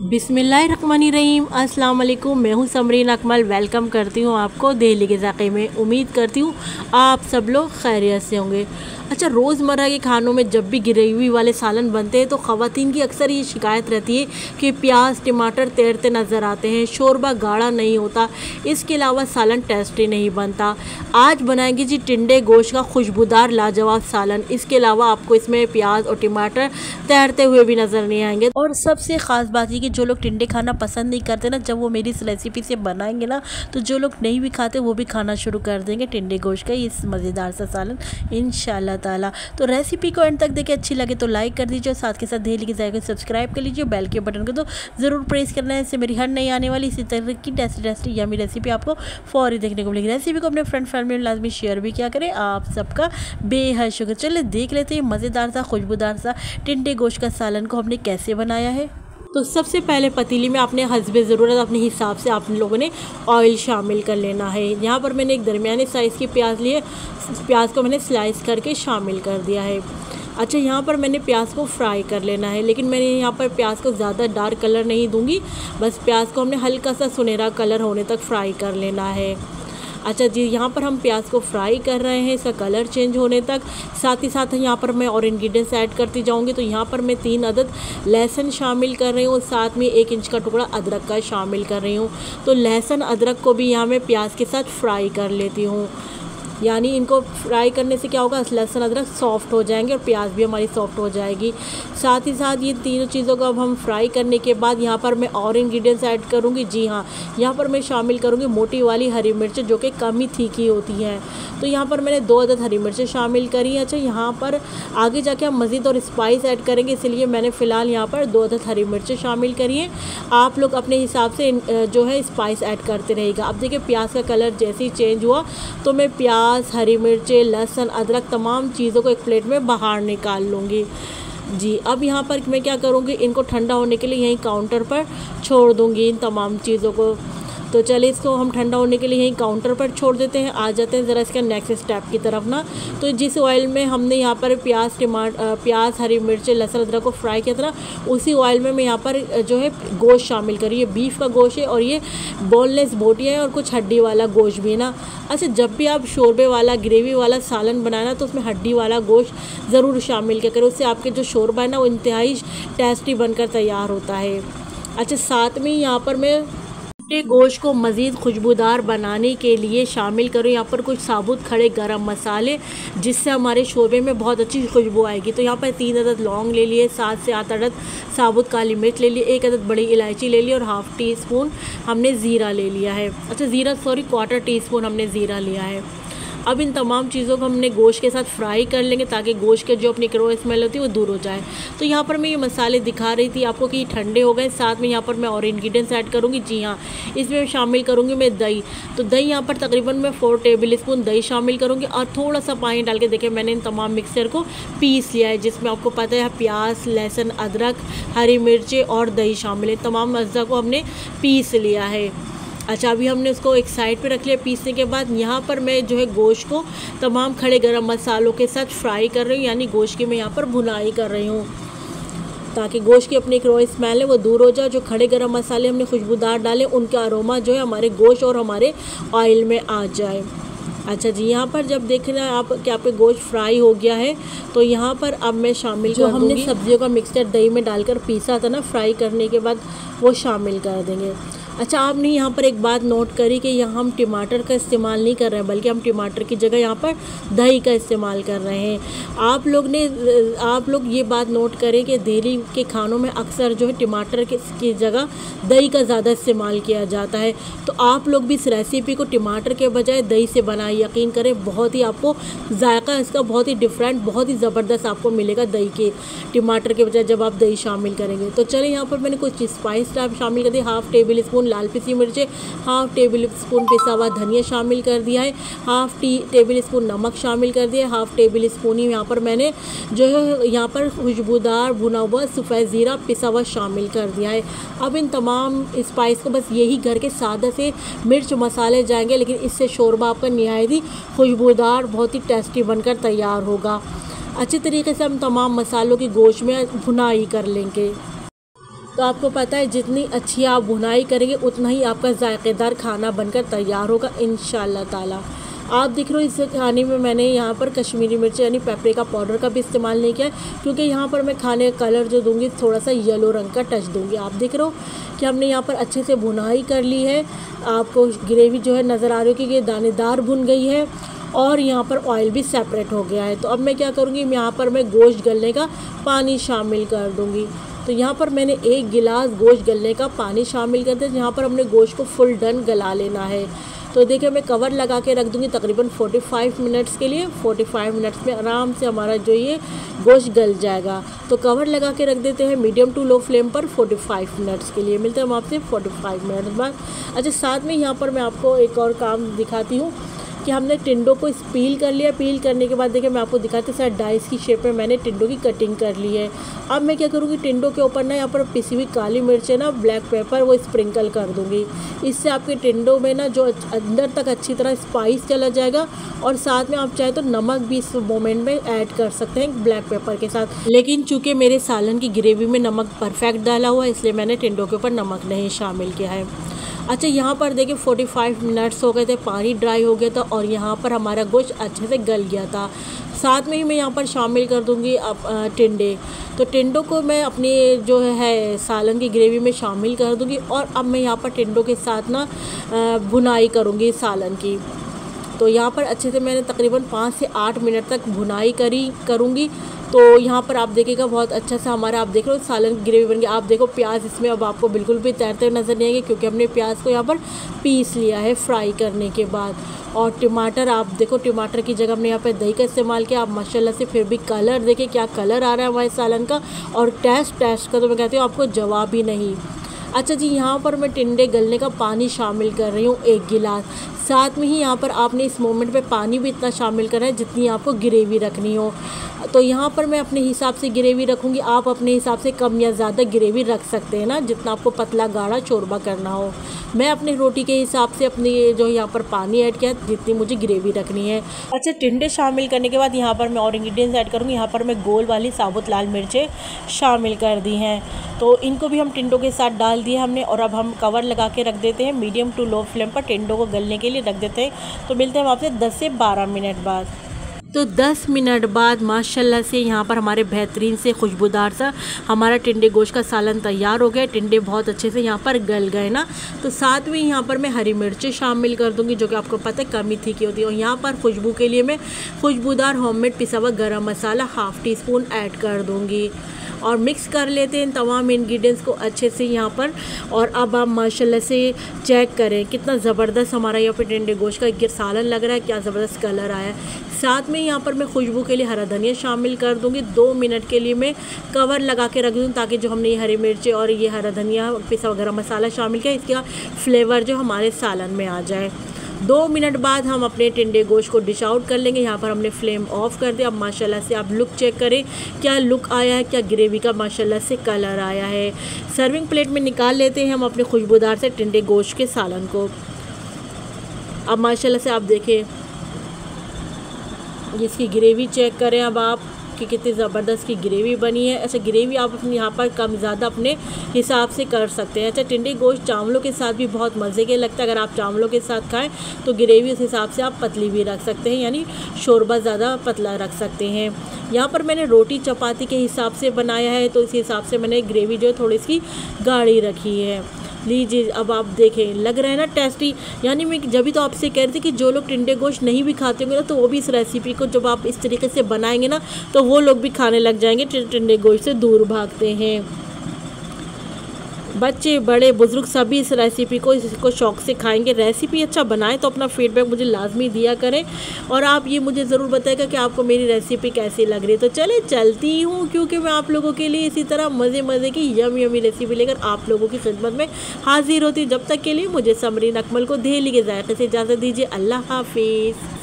बिस्मिल्लाहिर्रहमानिर्रहीम। अस्सलाम वालेकुम। मैं हूँ समरीन अकमल। वेलकम करती हूँ आपको दहली के ज़ाक़े में। उम्मीद करती हूँ आप सब लोग खैरियत से होंगे। अच्छा, रोज़मर्रा के खानों में जब भी ग्रेवी वाले सालन बनते हैं तो ख़वातीन की अक्सर ये शिकायत रहती है कि प्याज टमाटर तैरते नज़र आते हैं, शोरबा गाढ़ा नहीं होता, इसके अलावा सालन टेस्टी नहीं बनता। आज बनाएंगे जी टिंडे गोश्त का खुशबूदार लाजवाब सालन। इसके अलावा आपको इसमें प्याज और टमाटर तैरते हुए भी नज़र नहीं आएंगे। और सबसे ख़ास बात ये कि जो लोग टिंडे खाना पसंद नहीं करते ना, जब वो मेरी इस रेसिपी से बनाएंगे ना, तो जो लोग नहीं भी खाते वो भी खाना शुरू कर देंगे टिंडे गोश्त का इस मज़ेदार सा सालन इंशाल्लाह ताला। तो रेसिपी को एंड तक देखे अच्छी लगे तो लाइक कर दीजिए, साथ के साथ दहली के ज़ायके सब्सक्राइब कर लीजिए, बेल के बटन को तो ज़रूर प्रेस करना है। इससे मेरी हर नई आने वाली इसी तरह की टेस्टी यमी रेसिपी आपको फौरी देखने को मिलेगी। रेसिपी को अपने फ्रेंड फैमिली में लाजमी शेयर भी किया करें। आप सबका बेहद शुक्र। चलिए देख लेते हैं मज़ेदार सा खुशबूदार सा टिंडे गोश्त का सालन को हमने कैसे बनाया है। तो सबसे पहले पतीली में आपने हस्बे ज़रूरत अपने हिसाब से आप लोगों ने ऑयल शामिल कर लेना है। यहाँ पर मैंने एक दरमियाने साइज़ की प्याज लिए, प्याज को मैंने स्लाइस करके शामिल कर दिया है। अच्छा, यहाँ पर मैंने प्याज को फ्राई कर लेना है, लेकिन मैंने यहाँ पर प्याज को ज़्यादा डार्क कलर नहीं दूँगी, बस प्याज को हमने हल्का सा सुनहरा कलर होने तक फ्राई कर लेना है। अच्छा जी, यहाँ पर हम प्याज को फ्राई कर रहे हैं इसका कलर चेंज होने तक। साथ ही साथ यहाँ पर मैं और इंग्रेडिएंट्स ऐड करती जाऊँगी। तो यहाँ पर मैं 3 अदद लहसुन शामिल कर रही हूँ, साथ में 1 इंच का टुकड़ा अदरक का शामिल कर रही हूँ। तो लहसुन अदरक को भी यहाँ मैं प्याज के साथ फ्राई कर लेती हूँ, यानी इनको फ्राई करने से क्या होगा, लहसुन अदरक सॉफ्ट हो जाएंगे और प्याज भी हमारी सॉफ्ट हो जाएगी। साथ ही साथ ये तीनों चीज़ों को अब हम फ्राई करने के बाद यहाँ पर मैं और इंग्रेडिएंट्स ऐड करूँगी। जी हाँ, यहाँ पर मैं शामिल करूँगी मोटी वाली हरी मिर्च जो कि कम ही तीखी होती हैं। तो यहाँ पर मैंने 2 अदद हरी मिर्चें शामिल करी हैं। अच्छा, यहाँ पर आगे जाके हम मज़ीद और स्पाइस ऐड करेंगे, इसलिए मैंने फ़िलहाल यहाँ पर 2 अदद हरी मिर्चें शामिल करी हैं। आप लोग अपने हिसाब से जो है स्पाइस ऐड करते रहेगा। अब देखिए प्याज का कलर जैसे ही चेंज हुआ तो मैं प्याज, हरी मिर्चें, लहसुन, अदरक तमाम चीज़ों को एक प्लेट में बाहर निकाल लूँगी। जी, अब यहाँ पर मैं क्या करूँगी, इनको ठंडा होने के लिए यहीं काउंटर पर छोड़ दूँगी इन तमाम चीज़ों को। तो चलिए इसको हम ठंडा होने के लिए यहीं काउंटर पर छोड़ देते हैं। आ जाते हैं ज़रा इसका नेक्स्ट स्टेप की तरफ ना। तो जिस ऑयल में हमने यहाँ पर प्याज, हरी मिर्च, लहसुन, अदरक को फ्राई किया था ना, उसी ऑयल में मैं यहाँ पर जो है गोश्त शामिल करी। ये बीफ का गोश्त है और ये बोनलेस बोटियाँ है और कुछ हड्डी वाला गोश्त भी है ना। अच्छा, जब भी आप शोरबे वाला ग्रेवी वाला सालन बनाना तो उसमें हड्डी वाला गोश्त ज़रूर शामिल किया करें, उससे आपके जो शोरबा है ना वो इंतहाई टेस्टी बनकर तैयार होता है। अच्छा, साथ में यहाँ पर मैं गोश्त को मज़ीद खुशबूदार बनाने के लिए शामिल करूँ यहाँ पर कुछ साबुत खड़े गरम मसाले, जिससे हमारे शोरबे में बहुत अच्छी खुशबू आएगी। तो यहाँ पर 3 अदद लौंग ले लिए, 7 से 8 अदद साबुत काली मिर्च ले लिए, 1 अदद बड़ी इलायची ले ली और हाफ़ टी स्पून हमने ज़ीरा ले लिया है। अच्छा, क्वार्टर टी स्पून हमने ज़ीरा लिया है। अब इन तमाम चीज़ों को हमने गोश्त के साथ फ्राई कर लेंगे ताकि गोश्त के जो अपनी कड़वा स्मेल होती है वो दूर हो जाए। तो यहाँ पर मैं ये मसाले दिखा रही थी आपको कि ठंडे हो गए। साथ में यहाँ पर मैं और इंग्रेडिएंट्स ऐड करूँगी। जी हाँ, इसमें शामिल करूँगी मैं दही। तो दही यहाँ पर तकरीबन मैं 4 टेबल स्पून दही शामिल करूँगी और थोड़ा सा पानी डाल के देखिए मैंने इन तमाम मिक्सचर को पीस लिया है, जिसमें आपको पता है प्याज, लहसुन, अदरक, हरी मिर्चें और दही शामिल है। तमाम अज्जा को हमने पीस लिया है। अच्छा, अभी हमने उसको एक साइड पे रख लिया। पीसने के बाद यहाँ पर मैं जो है गोश्त को तमाम खड़े गरम मसालों के साथ फ्राई कर रही हूँ, यानी गोश्त की मैं यहाँ पर भुनाई कर रही हूँ ताकि गोश्त की अपनी एक रॉ स्मेल है वो दूर हो जाए। जो खड़े गरम मसाले हमने खुशबूदार डाले उनका अरोमा जो है हमारे गोश्त और हमारे ऑयल में आ जाए। अच्छा जी, यहाँ पर जब देखना है आप कि आपके गोश्त फ्राई हो गया है तो यहाँ पर अब मैं शामिल जो हमने सब्जियों का मिक्सचर दही में डालकर पीसा था ना फ्राई करने के बाद, वो शामिल कर देंगे। अच्छा, आपने यहाँ पर एक बात नोट करी कि यहाँ हम टमाटर का इस्तेमाल नहीं कर रहे हैं, बल्कि हम टमाटर की जगह यहाँ पर दही का इस्तेमाल कर रहे हैं। आप लोग ये बात नोट करें कि दिल्ली के खानों में अक्सर जो है टमाटर की जगह दही का ज़्यादा इस्तेमाल किया जाता है। तो आप लोग भी इस रेसिपी को टमाटर के बजाय दही से बनाएं। यकीन करें बहुत ही आपको जायका इसका बहुत ही डिफरेंट, बहुत ही ज़बरदस्त आपको मिलेगा दही के टमाटर के बजाय जब आप दही शामिल करेंगे। तो चलिए यहाँ पर मैंने कुछ स्पाइस शामिल कर दिया। 1/2 टेबल स्पून लाल पिसी मिर्चें, 1/2 टेबल स्पून पिसा हुआ धनिया शामिल कर दिया है, 1/2 टेबल स्पून नमक शामिल कर दिया है, 1/2 टेबल स्पून ही यहाँ पर मैंने जो है यहाँ पर खुशबूदार भुना हुआ सफ़ेद ज़ीरा पिसा हुआ शामिल कर दिया है। अब इन तमाम स्पाइस को बस यही घर के सादा से मिर्च मसाले जाएंगे, लेकिन इससे शोरबा आपका नहायत ही खुशबूदार बहुत ही टेस्टी बनकर तैयार होगा। अच्छे तरीके से हम तमाम मसालों की गोश्त में भुनाई कर लेंगे। तो आपको पता है जितनी अच्छी आप भुनाई करेंगे उतना ही आपका जायकेदार खाना बनकर तैयार होगा इंशाल्लाह ताला। आप देख रहे हो इस खाने में मैंने यहाँ पर कश्मीरी मिर्च यानी पेपरिका पाउडर का भी इस्तेमाल नहीं किया है, क्योंकि यहाँ पर मैं खाने का कलर जो दूंगी थोड़ा सा येलो रंग का टच दूंगी। आप देख रहे हो कि हमने यहाँ पर अच्छे से भुनाई कर ली है। आपको ग्रेवी जो है नज़र आ रही है कि ये दानेदार भुन गई है और यहाँ पर ऑयल भी सेपरेट हो गया है। तो अब मैं क्या करूँगी, यहाँ पर मैं गोश्त गलने का पानी शामिल कर दूँगी। तो यहाँ पर मैंने 1 गिलास गोश्त गलने का पानी शामिल कर दिया। यहाँ पर हमने गोश्त को फुल डन गला लेना है। तो देखिए मैं कवर लगा के रख दूँगी तकरीबन 45 मिनट्स के लिए। 45 मिनट्स में आराम से हमारा जो ये गोश्त गल जाएगा। तो कवर लगा के रख देते हैं मीडियम टू लो फ्लेम पर 45 मिनट्स के लिए। मिलते हैं हम आपसे 45 मिनट्स बाद। अच्छा, साथ में यहाँ पर मैं आपको एक और काम दिखाती हूँ कि हमने टिंडो को पील कर लिया। पील करने के बाद देखिए मैं आपको दिखाती हूँ, शायद डाइस की शेप में मैंने टिंडो की कटिंग कर ली है। अब मैं क्या करूँगी, टिंडो के ऊपर ना यहाँ पर पिसी हुई काली मिर्च है ना, ब्लैक पेपर, वो स्प्रिंकल कर दूँगी। इससे आपके टिंडो में ना जो अंदर तक अच्छी तरह स्पाइस चला जाएगा। और साथ में आप चाहे तो नमक भी इस मोमेंट में ऐड कर सकते हैं ब्लैक पेपर के साथ, लेकिन चूँकि मेरे सालन की ग्रेवी में नमक परफेक्ट डाला हुआ है इसलिए मैंने टिंडो के ऊपर नमक नहीं शामिल किया है। अच्छा, यहाँ पर देखिए 45 मिनट्स हो गए थे, पानी ड्राई हो गया था और यहाँ पर हमारा गोश्त अच्छे से गल गया था। साथ में ही मैं यहाँ पर शामिल कर दूँगी अब टिंडे। तो टिंडों को मैं अपनी जो है सालन की ग्रेवी में शामिल कर दूँगी। और अब मैं यहाँ पर टिंडों के साथ ना भुनाई करूँगी सालन की। तो यहाँ पर अच्छे से मैंने तकरीबन 5 से 8 मिनट तक भुनाई करूँगी। तो यहाँ पर आप देखिएगा बहुत अच्छा सा हमारा आप देख रहे हो सालन की ग्रेवी बन गया। आप देखो प्याज इसमें अब आपको बिल्कुल भी तैरते हुए नज़र नहीं आएंगे, क्योंकि हमने प्याज को यहाँ पर पीस लिया है फ्राई करने के बाद। और टमाटर आप देखो, टमाटर की जगह हमने यहाँ पर दही का इस्तेमाल किया। आप माशाल्लाह से फिर भी कलर देखिए क्या कलर आ रहा है हमारे सालन का। और टेस्ट का तो मैं कहती हूँ आपको जवाब ही नहीं। अच्छा जी, यहाँ पर मैं टिंडे गलने का पानी शामिल कर रही हूँ 1 गिलास। साथ में ही यहाँ पर आपने इस मोमेंट पे पानी भी इतना शामिल करना है जितनी आपको ग्रेवी रखनी हो। तो यहाँ पर मैं अपने हिसाब से ग्रेवी रखूँगी, आप अपने हिसाब से कम या ज़्यादा ग्रेवी रख सकते हैं ना, जितना आपको पतला गाढ़ा शोरबा करना हो। मैं अपनी रोटी के हिसाब से अपनी जो यहाँ पर पानी ऐड किया जितनी मुझे ग्रेवी रखनी है। अच्छा, टिंडे शामिल करने के बाद यहाँ पर मैं और इंग्रेडिएंट्स ऐड करूँगी। यहाँ पर मैं गोल वाली साबुत लाल मिर्चें शामिल कर दी हैं। तो इनको भी हम टिंडों के साथ डाल दिए हमने। और अब हम कवर लगा के रख देते हैं मीडियम टू लो फ्लेम पर, टिंडों को गलने के लिए रख देते हैं। तो मिलते हैं हम आपसे 10 से 12 मिनट बाद। तो 10 मिनट बाद माशाल्लाह से यहाँ पर हमारे बेहतरीन से खुशबूदार सा हमारा टिंडे गोश्त का सालन तैयार हो गया। टिंडे बहुत अच्छे से यहाँ पर गल गए ना। तो साथ में यहाँ पर मैं हरी मिर्चें शामिल कर दूँगी, जो कि आपको पता है कम ही तीखी होती है। और यहाँ पर खुशबू के लिए मैं खुशबूदार होममेड पिसा हुआ गरम मसाला ½ टीस्पून ऐड कर दूँगी। और मिक्स कर लेते हैं तमाम इंग्रेडिएंट्स को अच्छे से यहाँ पर। और अब आप माशाल्लाह से चेक करें कितना ज़बरदस्त हमारा यहाँ पर टिंडे गोश्त का सालन लग रहा है, क्या ज़बरदस्त कलर आया है। साथ में यहाँ पर मैं खुशबू के लिए हरा धनिया शामिल कर दूँगी। 2 मिनट के लिए मैं कवर लगा के रख दूँ, ताकि जो हमने ये हरी मिर्ची और ये हरा धनिया पिसा वगैरह मसाला शामिल किया इसका फ्लेवर जो हमारे सालन में आ जाए। 2 मिनट बाद हम अपने टिंडे गोश्त को डिश आउट कर लेंगे। यहाँ पर हमने फ्लेम ऑफ कर दिया। अब माशाल्लाह से आप लुक चेक करें, क्या लुक आया है, क्या ग्रेवी का माशाल्लाह से कलर आया है। सर्विंग प्लेट में निकाल लेते हैं हम अपने खुशबूदार से टिंडे गोश्त के सालन को। अब माशाल्लाह से आप देखें इसकी ग्रेवी चेक करें अब आप कि कितनी ज़बरदस्त की ग्रेवी बनी है। अच्छा, ग्रेवी आप अपने यहाँ पर कम ज़्यादा अपने हिसाब से कर सकते हैं। अच्छा, टिंडे गोश्त चावलों के साथ भी बहुत मज़े के लगता है। अगर आप चावलों के साथ खाएं तो ग्रेवी उस हिसाब से आप पतली भी रख सकते हैं, यानी शोरबा ज़्यादा पतला रख सकते हैं। यहाँ पर मैंने रोटी चपाती के हिसाब से बनाया है, तो इस हिसाब से मैंने ग्रेवी जो है थोड़ी सी गाढ़ी रखी है। लीजिए अब आप देखें, लग रहा है ना टेस्टी। यानी मैं जब भी तो आपसे कह रही थी कि जो लोग टिंडे गोश्त नहीं भी खाते होंगे ना, तो वो भी इस रेसिपी को जब आप इस तरीके से बनाएंगे ना, तो वो लोग भी खाने लग जाएंगे। टिंडे गोश्त से दूर भागते हैं बच्चे बड़े बुजुर्ग, सभी इस रेसिपी को इसको शौक़ से खाएंगे। रेसिपी अच्छा बनाएं तो अपना फीडबैक मुझे लाजमी दिया करें। और आप ये मुझे ज़रूर बताएगा कि आपको मेरी रेसिपी कैसी लग रही है। तो चले चलती हूँ, क्योंकि मैं आप लोगों के लिए इसी तरह मज़े की यमी रेसिपी लेकर आप लोगों की खिदमत में हाजिर होती हूँ। जब तक के लिए मुझे समरीन अकमल को दहेली के ज़ायक़े से इजाज़त दीजिए। अल्लाह हाफिज़।